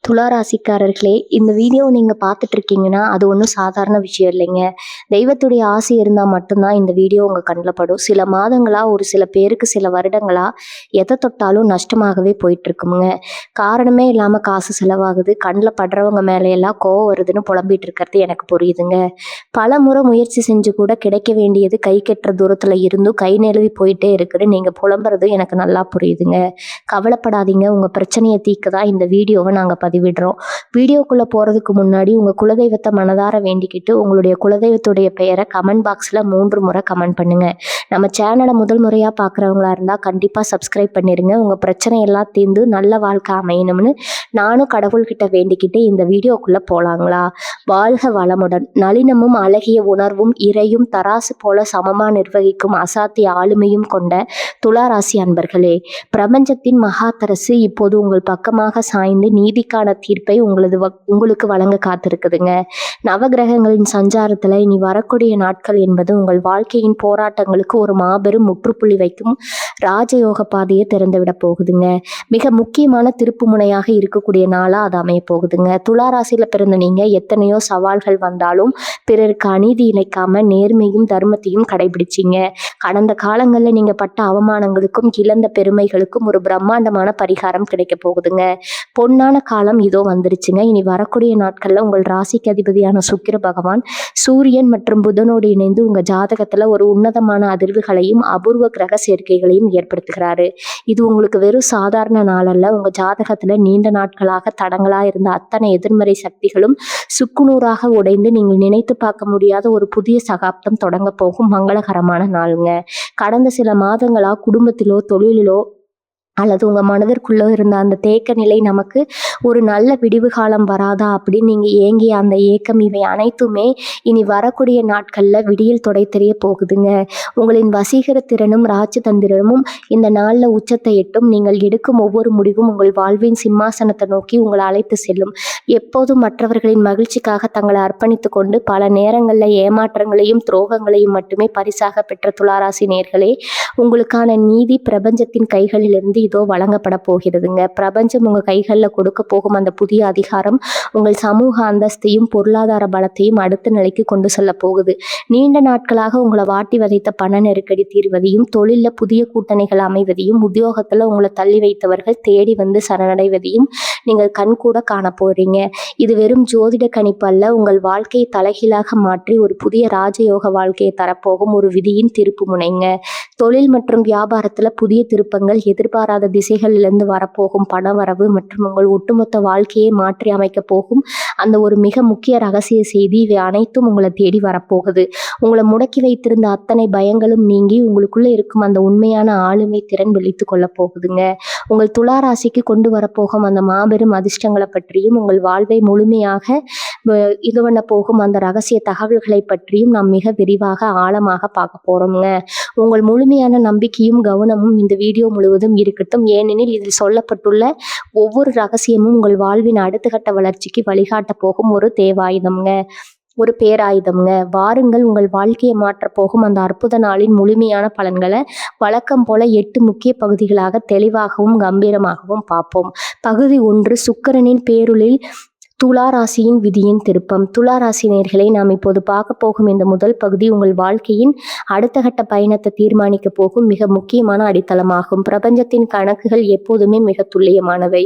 துளாராசிக்காரர்களே, இந்த வீடியோ நீங்க பார்த்துட்டு இருக்கீங்கன்னா, அது ஒண்ணும் சாதாரண விஷயம் இல்லைங்க. தெய்வத்துடைய ஆசி இருந்தா மட்டும் தான் இந்த வீடியோ உங்க கண்ல படும். சில மாதங்களா, ஒரு சில பேருக்கு சில வருடங்களா எத தொட்டாலும் நஷ்டமாகவே போயிட்டு இருக்குங்க. காரணமே இல்லாம காசு செலவாகுது. கண்ல படுறவங்க மேல எல்லாம் கோவம் வருதுன்னு புலம்பிட்டு இருக்கிறது எனக்கு புரியுதுங்க. பலமுறை முயற்சி செஞ்சு கூட கிடைக்க வேண்டியது கை கெட்டுற தூரத்துல இருந்தும் கை நழுவி போயிட்டே இருக்குன்னு நீங்க புலம்புறது எனக்கு நல்லா புரியுதுங்க. கவலைப்படாதீங்க. உங்க பிரச்சனைய தீர்க்க தான் இந்த வீடியோவை நாங்க பதிவிடுறோம். வீடியோக்குள்ள போறதுக்கு முன்னாடி உங்க குலதெய்வத்தை மனதார வேண்டிக்கிட்டு உங்களுடைய குலதெய்வத்துடைய பெயரை கமெண்ட் பாக்ஸ்ல 3 முறை கமெண்ட் பண்ணுங்க. நம்ம சேனலை முதல் முறையா பார்க்குறவங்களா இருந்தா கண்டிப்பா சப்ஸ்கிரைப் பண்ணிருங்க. உங்க பிரச்சனை எல்லாம் தீர்ந்து நல்ல வாழ்க்கை அமையணும்னு நானும் கடவுள்கிட்ட வேண்டிக்கிட்டு இந்த வீடியோக்குள்ள போலாங்களா? வாழ்க வளமுடன். நளினமும் அழகிய உணர்வும் இறையும் தராசு போல சமமா நிர்வகிக்கும் அசாத்திய ஆளுமையும் கொண்ட துளாராசி அன்பர்களே, பிரபஞ்சத்தின் மகாதரசு இப்போது உங்கள் பக்கமாக சாய்ந்து நீதிக்கான தீர்ப்பை உங்களுக்கு வழங்க காத்திருக்குதுங்க. நவகிரகங்களின் சஞ்சாரத்துல இனி வரக்கூடிய நாட்கள் என்பது உங்கள் வாழ்க்கையின் போராட்டங்களுக்கு ஒரு மாபெரும் முற்றுப்புள்ளி வைக்கும் ராஜயோக பாதையை திறந்துவிட போகுதுங்க. மிக முக்கியமான திருப்பு முனையாக இருக்கக்கூடிய நாளா அது அமைய போகுதுங்க. துளாராசியில பிறந்த நீங்க எத்தனையோ சவால்கள் வந்தாலும் பிறருக்கு அநீதி இழைக்காம நேர்மையும் தர்மத்தையும் கடைபிடிச்சிங்க. கடந்த காலங்கள்ல நீங்க பட்ட அவமானங்களுக்கும் இழந்த பெருமைகளுக்கும் ஒரு பிரம்மாண்டமான பரிகாரம் கிடைக்க போகுதுங்க. பொன்னான காலம் இதோ வந்துருச்சுங்க. இனி வரக்கூடிய நாட்கள்ல உங்கள் ராசிக்கு அதிபதியான சுக்கிர பகவான் சூரியன் மற்றும் புதனோடு இணைந்து உங்க ஜாதகத்துல ஒரு உன்னதமான அதிர்வுகளையும் அபூர்வ கிரக சேர்க்கைகளையும் ஏற்படுத்துகிறாரு. இது உங்களுக்கு வெறும் சாதாரண நாள் அல்ல. உங்க ஜாதகத்துல நீண்ட நாட்களாக தடங்களா இருந்த அத்தனை எதிர்மறை சக்திகளும் சுக்குநூறாக உடைந்து நீங்கள் நினைத்து பார்க்க முடியாத ஒரு புதிய சகாப்தம் தொடங்க போகும் மங்களகரமான நாளுங்க. கடந்த சில மாதங்களா குடும்பத்திலோ தொழிலிலோ அல்லது உங்க மனதிற்குள்ள இருந்த அந்த தேக்க நிலை நமக்கு ஒரு நல்ல விடிவு காலம் வராதா அப்படின்னு நீங்க ஏங்கிய அந்த ஏக்கம் இவை அனைத்துமே இனி வரக்கூடிய நாட்கள்ல விடியல் தொடை தெரிய போகுதுங்க. உங்களின் வசீகர திறனும் ராஜதந்திரமும் இந்த நாள்ல உச்சத்தை எட்டும். நீங்கள் எடுக்கும் ஒவ்வொரு முடிவும் உங்கள் வாழ்வின் சிம்மாசனத்தை நோக்கி உங்களை அழைத்து செல்லும். எப்போதும் மற்றவர்களின் மகிழ்ச்சிக்காக தங்களை அர்ப்பணித்துக் கொண்டு பல நேரங்கள்ல ஏமாற்றங்களையும் துரோகங்களையும் மட்டுமே பரிசாக பெற்ற துளாராசி நேயர்களே, உங்களுக்கான நீதி பிரபஞ்சத்தின் கைகளிலிருந்து இதோ வழங்கப்பட போகிறதுங்க. பிரபஞ்சம் உங்க கைகளில் கொடுக்க போகும் அந்த புதிய அதிகாரம் உங்கள் சமூக அந்தஸ்தையும் பொருளாதார பலத்தையும் அடுத்த நிலைக்கு கொண்டு செல்ல போகுது. நீண்ட நாட்களாக உங்களை வாட்டி வதைத்த பண நெருக்கடி தீர்வதையும், தொழில புதிய கூட்டணிகள் அமைவதையும், உத்தியோகத்துல உங்களை தள்ளி வைத்தவர்கள் தேடி வந்து சரணடைவதையும் நீங்கள் கண்கூட காண போறீங்க. இது வெறும் ஜோதிட கணிப்பு அல்ல. உங்கள் வாழ்க்கையை தலைகீழாக மாற்றி ஒரு புதிய ராஜயோக வாழ்க்கையை தரப்போகும் ஒரு விதியின் திருப்பு முனைங்க. தொழில் மற்றும் வியாபாரத்துல புதிய திருப்பங்கள், எதிர்பாராத திசைகளிலிருந்து வரப்போகும் பணவரவு மற்றும் உங்கள் ஒட்டுமொத்த வாழ்க்கையை மாற்றி அமைக்க போகும் அந்த ஒரு மிக முக்கிய ரகசிய செய்தி இவை அனைத்தும் உங்களை தேடி வரப்போகுது. உங்களை முடக்கி வைத்திருந்த அத்தனை பயங்களும் நீங்கி உங்களுக்குள்ள இருக்கும் அந்த உண்மையான ஆளுமை திறன் வெளித்து கொள்ள போகுதுங்க. உங்கள் துளாராசிக்கு கொண்டு வரப்போகும் அந்த மாபெரும் அதிர்ஷ்டங்களை பற்றியும் உங்கள் வாழ்வை முழுமையாக இது பண்ண போகும் அந்த ரகசிய தகவல்களை பற்றியும் நாம் மிக விரிவாக ஆழமாக பார்க்க போறோம்ங்க. உங்கள் முழுமையான நம்பிக்கையும் கவனமும் இந்த வீடியோ முழுவதும் இருக்கட்டும். ஏனெனில் இதில் சொல்லப்பட்டுள்ள ஒவ்வொரு ரகசியமும் உங்கள் வாழ்வின் அடுத்த கட்ட வளர்ச்சிக்கு வழிகாட்ட போகும் ஒரு தேவாயுதம்ங்க, ஒரு பேராயுதம்ங்க. வாருங்கள், உங்கள் வாழ்க்கையை மாற்ற போகும் அந்த அற்புத நாளின் முழுமையான பலன்களை வழக்கம் போல 8 முக்கிய பகுதிகளாக தெளிவாகவும் கம்பீரமாகவும் பார்ப்போம். பகுதி 1, சுக்கிரனின் பேருளில் துளாராசியின் விதியின் திருப்பம். துளாராசி நேயர்களை நாம் இப்போது பார்க்க போகும் இந்த முதல் பகுதி உங்கள் வாழ்க்கையின் அடுத்த கட்ட பயணத்தை தீர்மானிக்க போகும் மிக முக்கியமான அடித்தளமாகும். பிரபஞ்சத்தின் கணக்குகள் எப்போதுமே மிக துல்லியமானவை.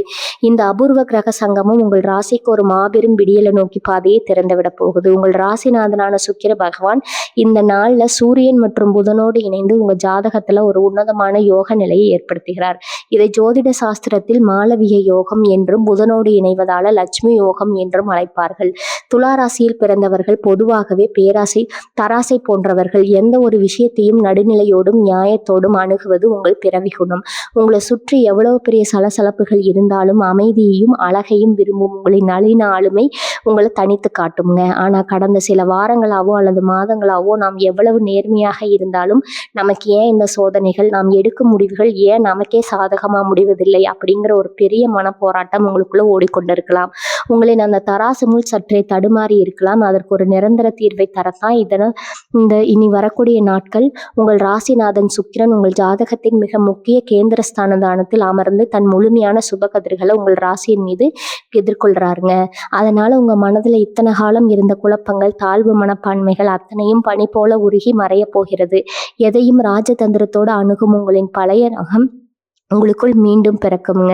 இந்த அபூர்வ கிரக சங்கமும் உங்கள் ராசிக்கு ஒரு மாபெரும் விடியலை நோக்கி பாதையை திறந்துவிட போகுது. உங்கள் ராசிநாதனான சுக்கிர பகவான் இந்த நாள்ல சூரியன் மற்றும் புதனோடு இணைந்து உங்க ஜாதகத்துல ஒரு உன்னதமான யோக நிலையை ஏற்படுத்துகிறார். இதை ஜோதிட சாஸ்திரத்தில் மாளவிய யோகம் என்றும், புதனோடு இணைவதால லட்சுமி யோகம் என்றும் அழைப்பார்கள். துளாராசியில் பிறந்தவர்கள் பொதுவாகவே பேராசை, தராசை போன்றவர்கள். எந்த ஒரு விஷயத்தையும் நடுநிலையோடும் நியாயத்தோடும் அணுகுவது உங்கள் பிறவி குணம். உங்களை சுற்றி எவ்வளவு பெரிய சலசலப்புகள் இருந்தாலும் அமைதியையும் அழகையும் விரும்பும் உங்களின் நளின ஆளுமை உங்களை தனித்து காட்டுங்க. ஆனா கடந்த சில வாரங்களாவோ அல்லது மாதங்களாவோ நாம் எவ்வளவு நேர்மையாக இருந்தாலும் நமக்கு ஏன் இந்த சோதனைகள், நாம் எடுக்கும் முடிவுகள் ஏன் நமக்கே சாதகமா முடிவதில்லை அப்படிங்கிற ஒரு பெரிய மன போராட்டம் உங்களுக்குள்ள ஓடிக்கொண்டிருக்கலாம். உங்களின் அந்த தராசு முள் சற்றே தடுமாறி இருக்கலாம். அதற்கு ஒரு நிரந்தர தீர்வை தரத்தான் இந்த இனி வரக்கூடிய நாட்கள் உங்கள் ராசிநாதன் சுக்கிரன் உங்கள் ஜாதகத்தின் மிக முக்கிய கேந்திர ஸ்தானத்தில் அமர்ந்து தன் முழுமையான சுபகதிர்களை உங்கள் ராசியின் மீது எதிர்கொள்றாருங்க. அதனால உங்க மனதுல இத்தனை காலம் இருந்த குழப்பங்கள், தாழ்வு மனப்பான்மைகள் அத்தனையும் பனி போல உருகி மறைய போகிறது. எதையும் ராஜதந்திரத்தோடு அணுகும் உங்களின் பழைய நகம் உங்களுக்குள் மீண்டும் பிறக்குங்க.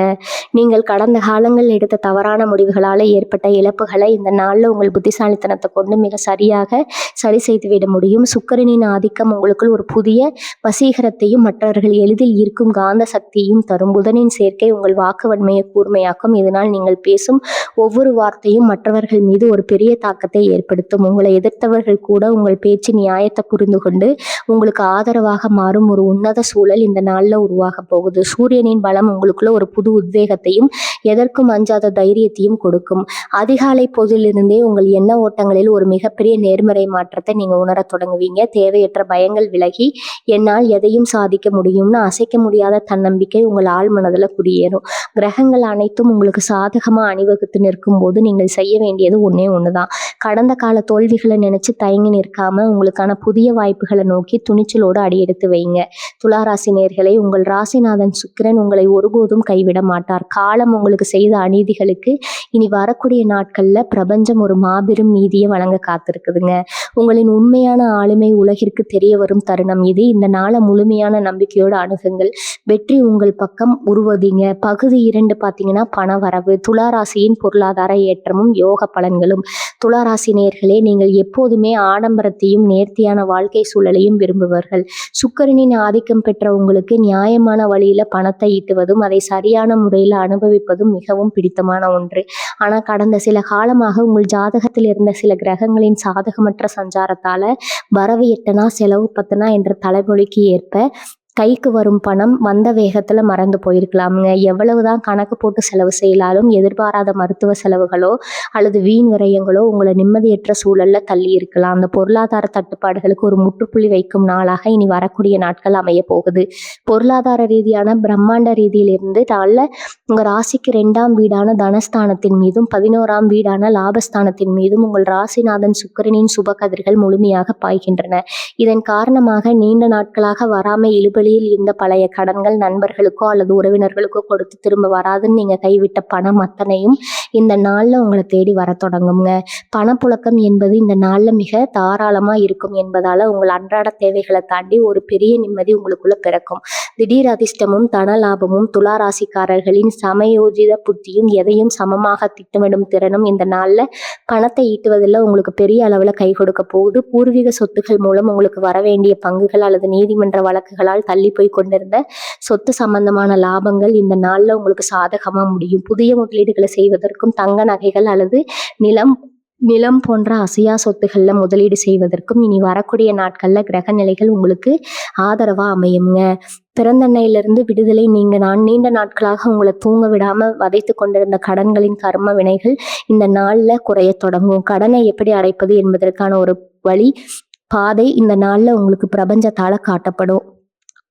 நீங்கள் கடந்த காலங்கள் எடுத்த தவறான முடிவுகளால் ஏற்பட்ட இழப்புகளை இந்த நாளில் உங்கள் புத்திசாலித்தனத்தை கொண்டு மிக சரியாக சரி செய்துவிட முடியும். சுக்கிரனின் ஆதிக்கம் உங்களுக்குள் ஒரு புதிய வசீகரத்தையும் மற்றவர்கள் எளிதில் ஈர்க்கும் காந்த சக்தியையும் தரும். புதனின் சேர்க்கை உங்கள் வாக்கு வன்மையை கூர்மையாக்கும். இதனால் நீங்கள் பேசும் ஒவ்வொரு வார்த்தையும் மற்றவர்கள் மீது ஒரு பெரிய தாக்கத்தை ஏற்படுத்தும். உங்களை எதிர்த்தவர்கள் கூட உங்கள் பேச்சின் நியாயத்தை புரிந்து கொண்டு உங்களுக்கு ஆதரவாக மாறும் ஒரு உன்னத சூழல் இந்த நாளில் உருவாக போகுது. சூரியனின் பலம் உங்களுக்குள்ள ஒரு புது உத்வேகத்தையும் எதற்கும் அஞ்சாத தைரியத்தையும் கொடுக்கும். அதிகாலை பொழுதிலிருந்தே உங்கள் எண்ண ஓட்டங்களில் ஒரு மிகப்பெரிய நேர்மறை மாற்றத்தை நீங்க உணர தொடங்குவீங்க. தேவையற்ற பயங்கள் விலகி என்னால் எதையும் சாதிக்க முடியும்னு அசைக்க முடியாத தன்னம்பிக்கை உங்கள் ஆழ் மனதில் குடியேறும். கிரகங்கள் அனைத்தும் உங்களுக்கு சாதகமா அணிவகுத்து நிற்கும் போது நீங்கள் செய்ய வேண்டியது ஒண்ணுதான். கடந்த கால தோல்விகளை நினைச்சு தயங்கி நிற்காம உங்களுக்கான புதிய வாய்ப்புகளை நோக்கி துணிச்சலோடு அடியெடுத்து வைங்க. துளாராசி நேயர்களே, உங்கள் ராசிநாதன் சுக்கிரன் உங்களை ஒருபோதும் கைவிட மாட்டார். காலம் உங்களுக்கு செய்த அநீதிகளுக்கு இனி வரக்கூடிய நாட்கள்ல பிரபஞ்சம் ஒரு மாபெரும் நீதியை வழங்க காத்திருக்குதுங்க. உங்களின் உண்மையான ஆளுமை உலகிற்கு தெரிய வரும் தருணம் இது. இந்த நாளை முழுமையான நம்பிக்கையோடு அணுகுங்கள். வெற்றி உங்கள் பக்கம் உருவதிங்க. பகுதி 2 பார்த்தீங்கன்னா பண வரவு, துளாராசியின் பொருளாதார ஏற்றமும் யோக பலன்களும். துளாராசி நேயர்களே, நீங்கள் எப்போதுமே ஆடம்பரத்தையும் நேர்த்தியான வாழ்க்கை சூழலையும் விரும்புவர்கள். சுக்கிரனின் ஆதிக்கம் பெற்ற உங்களுக்கு நியாயமான வழியில பணத்தை ஈட்டுவதும் அதை சரியான முறையில் அனுபவிப்பதும் மிகவும் பிடித்தமான ஒன்று. ஆனா கடந்த சில காலமாக உங்கள் ஜாதகத்தில் இருந்த சில கிரகங்களின் சாதகமற்ற சஞ்சாரத்தால வரவு எட்டனா செலவு பத்தனா என்ற தலைமொழிக்கு ஏற்ப கைக்கு வரும் பணம் வந்த வேகத்துல மறந்து போயிருக்கலாமுங்க. எவ்வளவுதான் கணக்கு போட்டு செலவு செய்யலாலும் எதிர்பாராத மருத்துவ செலவுகளோ அல்லது வீண் விரயங்களோ உங்களை நிம்மதியற்ற சூழல்ல தள்ளி இருக்கலாம். அந்த பொருளாதார தட்டுப்பாடுகளுக்கு ஒரு முற்றுப்புள்ளி வைக்கும் நாளாக இனி வரக்கூடிய நாட்கள் அமைய போகுது. பொருளாதார ரீதியான பிரம்மாண்ட ரீதியிலிருந்து நாளில் உங்க ராசிக்கு 2ஆம் வீடான தனஸ்தானத்தின் மீதும் 11ஆம் வீடான லாபஸ்தானத்தின் மீதும் உங்கள் ராசிநாதன் சுக்கிரனின் சுப கதிர்கள் முழுமையாக பாய்கின்றன. இதன் காரணமாக நீண்ட நாட்களாக வராம இழுபறி இந்த பழைய கடன்கள் நண்பர்களுக்கோ அல்லது உறவினர்களுக்கோ கொடுத்து திரும்ப வராதுன்னு நீங்க கைவிட்ட பணம் அத்தனையும் இந்த நாள்ல உங்களை தேடி வர தொடங்குங்க. பணப்புழக்கம் என்பது இந்த நாள்ல மிக தாராளமா இருக்கும் என்பதால உங்கள் அன்றாட தேவைகளை தாண்டி ஒரு பெரிய நிம்மதி உங்களுக்குள்ள பிறக்கும். திடீர் அதிர்ஷ்டமும் தன லாபமும் துளாராசிக்காரர்களின் சமயோஜித புத்தியும் எதையும் சமமாக திட்டமிடும் திறனும் இந்த நாள்ல பணத்தை ஈட்டுவதில் உங்களுக்கு பெரிய அளவுல கை கொடுக்க போகுது. பூர்வீக சொத்துக்கள் மூலம் உங்களுக்கு வர வேண்டிய பங்குகள் அல்லது நீதிமன்ற வழக்குகளால் தள்ளி போய் கொண்டிருந்த சொத்து சம்பந்தமான லாபங்கள் இந்த நாள்ல உங்களுக்கு சாதகமா முடியும். புதிய முதலீடுகளை செய்வதற்கும் தங்க நகைகள் அல்லது நிலம் போன்ற அசையா சொத்துக்கள்ல முதலீடு செய்வதற்கும் இனி வரக்கூடிய நாட்கள்ல கிரக நிலைகள் உங்களுக்கு ஆதரவா அமையுங்க. பிறந்தன்னையிலிருந்து விடுதலை. நான் நீண்ட நாட்களாக உங்களை தூங்க விடாம வதைத்து கொண்டிருந்த கடன்களின் கர்ம வினைகள் இந்த நாள்ல குறைய தொடங்கும். கடனை எப்படி அடைப்பது என்பதற்கான ஒரு வழி பாதை இந்த நாள்ல உங்களுக்கு பிரபஞ்சத்தால காட்டப்படும்.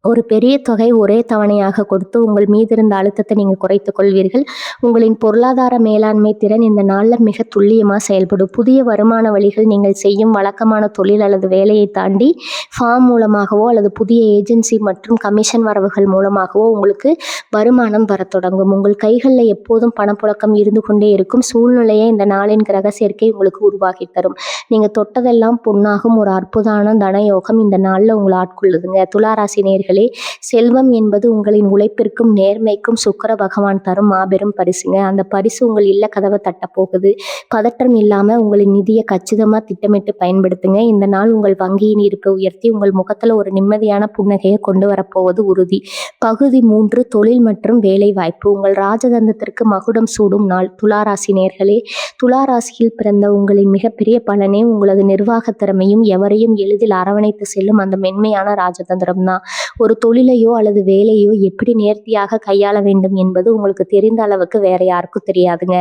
ஒரு பெரிய தொகை ஒரே தவணையாக கொடுத்து உங்கள் மீது இருந்த அழுத்தத்தை நீங்க குறைத்துக் கொள்வீர்கள். உங்களின் பொருளாதார மேலாண்மை திறன் இந்த நாள்ல மிக துல்லியமா செயல்படும். புதிய வருமான வழிகள் நீங்கள் செய்யும் வழக்கமான தொழில் அல்லது வேலையை தாண்டி ஃபார்ம் மூலமாகவோ அல்லது புதிய ஏஜென்சி மற்றும் கமிஷன் வரவுகள் மூலமாகவோ உங்களுக்கு வருமானம் வர தொடங்கும். உங்கள் கைகளில் எப்போதும் பணப்புழக்கம் இருந்து கொண்டே இருக்கும் சூழ்நிலையை இந்த நாளின் கிரக சேர்க்கை உங்களுக்கு உருவாக்கி தரும். நீங்க தொட்டதெல்லாம் பொன்னாகும் ஒரு அற்புதமான தனயோகம் இந்த நாள்ல உங்களை ஆட்கொள்ளுதுங்க. துளாராசி நேயர்களே, செல்வம் என்பது உங்களின் உழைப்பிற்கும் நேர்மைக்கும் சுக்கிர பகவான் தரும் மாபெரும் பரிசுங்க. அந்த பரிசு உங்கள் இல்ல கதவை தட்ட போகுது. பதற்றம் இல்லாம உங்களின் நிதியை கச்சிதமா திட்டமிட்டு பயன்படுத்துங்க. இந்த நாள் உங்கள் வங்கியின் இருப்பை உயர்த்தி உங்கள் முகத்துல ஒரு நிம்மதியான புன்னகையை கொண்டு வரப்போவது உறுதி. பகுதி 3 தொழில் மற்றும் வேலை வாய்ப்பு. உங்கள் ராஜதந்திரத்திற்கு மகுடம் சூடும் நாள். துளாராசி நேயர்களே, துளாராசியில் பிறந்த உங்களின் மிகப்பெரிய பலனே உங்களது நிர்வாக திறமையும் எவரையும் எளிதில் அரவணைத்து செல்லும் அந்த மென்மையான ராஜதந்திரம் தான். ஒரு தொழிலையோ அல்லது வேலையோ எப்படி நேர்த்தியாக கையாள வேண்டும் என்பது உங்களுக்கு தெரிந்த அளவுக்கு வேற யாருக்கும் தெரியாதுங்க.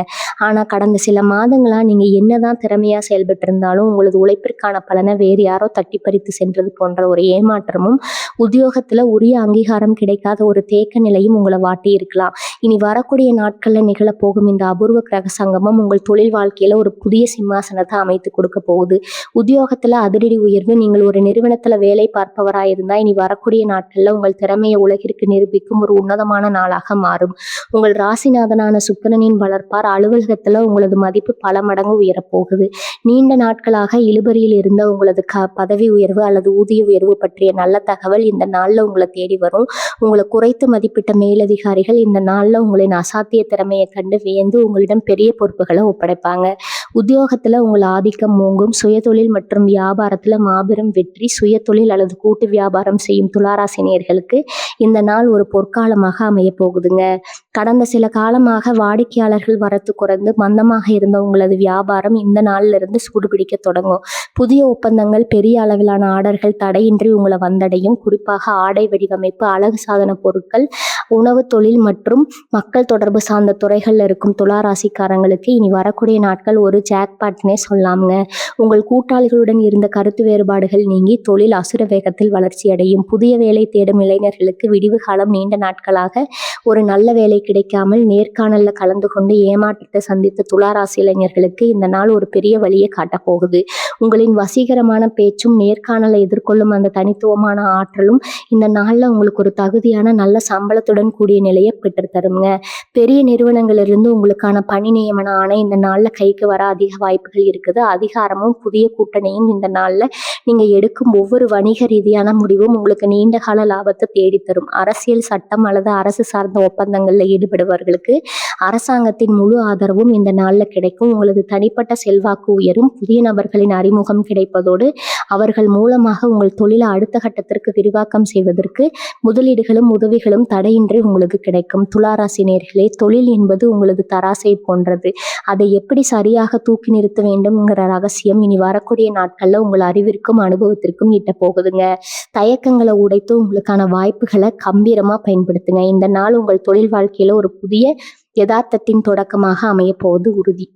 ஆனா கடந்த சில மாதங்களா நீங்க என்னதான் திறமையா செயல்பட்டு இருந்தாலும் உங்களது உழைப்பிற்கான பலனை வேறு யாரோ தட்டி பறித்து சென்றது போன்ற ஒரு ஏமாற்றமும், உத்தியோகத்துல உரிய அங்கீகாரம் கிடைக்காத ஒரு தேக்க நிலையும் உங்களை வாட்டி இருக்கலாம். இனி வரக்கூடிய நாட்கள்ல நிகழப்போகும் இந்த அபூர்வ கிரக சங்கமம் உங்கள் தொழில் வாழ்க்கையில ஒரு புதிய சிம்மாசனத்தை அமைத்து கொடுக்க போகுது. உத்தியோகத்துல அதிரடி உயர்வு. நீங்கள் ஒரு நிறுவனத்துல வேலை பார்ப்பவராயிருந்தா இனி வரக்கூடிய நாட்கள்ல உங்கள் திறமையை உலகிற்கு நிரூபிக்கும் ஒரு உன்னதமான நாளாக மாறும். உங்கள் ராசிநாதனான சுக்கிரனின் வளர்ப்பார் அலுவலகத்துல உங்களது மதிப்பு பல மடங்கு உயரப்போகுது. நீண்ட நாட்களாக இழுபறியில் இருந்த உங்களது பதவி உயர்வு அல்லது ஊதிய உயர்வு பற்றிய நல்ல தகவல் இந்த நாள்ல உங்களை தேடி வரும். உங்களை குறைத்து மதிப்பிட்ட மேலதிகாரிகள் இந்த நாள்ல உங்களின் அசாத்திய திறமையை கண்டு வியந்து உங்களிடம் பெரிய பொறுப்புகளை ஒப்படைப்பாங்க. உத்தியோகத்துல உங்கள் ஆதிக்கம் ஓங்கும். சுயதொழில் மற்றும் வியாபாரத்துல மாபெரும் வெற்றி. சுயதொழில் அல்லது கூட்டு வியாபாரம் செய்யும் துளாராசி நேயர்களுக்கு இந்த நாள் ஒரு பொற்காலமாக அமைய போகுதுங்க. கடந்த சில காலமாக வாடிக்கையாளர்கள் வரத்து குறைந்து மந்தமாக இருந்த உங்களது வியாபாரம் இந்த நாள்ல இருந்து சூடுபிடிக்க தொடங்கும். புதிய ஒப்பந்தங்கள், பெரிய அளவிலான ஆர்டர்கள் தடையின்றி உங்களை வந்தடையும். குறிப்பாக ஆடை வடிவமைப்பு, அழகு சாதன பொருட்கள், உணவு தொழில் மற்றும் மக்கள் தொடர்பு சார்ந்த துறைகள்ல இருக்கும் துளாராசிக்காரங்களுக்கு இனி வரக்கூடிய நாட்கள் ஒரு ஜாக்பாட்னே சொல்லாமுங்க. உங்கள் கூட்டாளிகளுடன் இருந்த கருத்து வேறுபாடுகள் நீங்கி தொழில் அசுர வேகத்தில் வளர்ச்சி அடையும். புதிய வேலை தேடும் இளைஞர்களுக்கு விடிவு காலம். நீண்ட நாட்களாக ஒரு நல்ல வேலை கிடைக்காமல் நேர்காணல்ல கலந்து கொண்டு ஏமாற்றத்தை சந்தித்த துளாராசி இளைஞர்களுக்கு இந்த நாள் ஒரு பெரிய வழியை காட்டப் போகுது. உங்களின் வசீகரமான பேச்சும் நேர்காணலை எதிர்கொள்ளும் அந்த தனித்துவமான ஆற்றலும் இந்த நாள்ல உங்களுக்கு ஒரு தகுதியான நல்ல சம்பளத்துடன் கூடிய நிலையை பெற்று தருங்க. பெரிய நிறுவனங்களிலிருந்து உங்களுக்கான பணி நியமன ஆணை இந்த நாள்ல கைக்கு வர அதிக வாய்ப்புகள் இருக்குது. அதிகாரமும் புதிய கூட்டணியும் இந்த நாள்ல நீங்க எடுக்கும் ஒவ்வொரு வணிக ரீதியான முடிவும் உங்களுக்கு நீண்ட கால லாபத்தை தேடித்தரும். அரசியல், சட்டம் அல்லது அரசு சார்ந்த ஒப்பந்தங்கள்ல ஈடுபடுபவர்களுக்கு அரசாங்கத்தின் முழு ஆதரவும் இந்த நாள்ல கிடைக்கும். உங்களது தனிப்பட்ட செல்வாக்கு உயரும். புதிய நபர்களின் அறிமுகம் கிடைப்பதோடு அவர்கள் மூலமாக உங்கள் தொழிலை அடுத்த கட்டத்திற்கு விரிவாக்கம் செய்வதற்கு முதலீடுகளும் உதவிகளும் தடையின்றி உங்களுக்கு கிடைக்கும். துளாராசி நேயர்களே, தொழில் என்பது உங்களது தராசை போன்றது. அதை எப்படி சரியாக தூக்கி நிறுத்த வேண்டும்ங்கிற ரகசியம் இனி வரக்கூடிய நாட்கள்ல உங்கள் அறிவிற்கும் அனுபவத்திற்கும் இட்ட போகுதுங்க. தயக்கங்களை உடைத்து உங்களுக்கான வாய்ப்புகளை கம்பீரமா பயன்படுத்துங்க. இந்த நாள் உங்கள் தொழில் வாழ்க்கையில ஒரு புதிய யதார்த்தத்தின் தொடக்கமாக அமைய போவது உறுதி.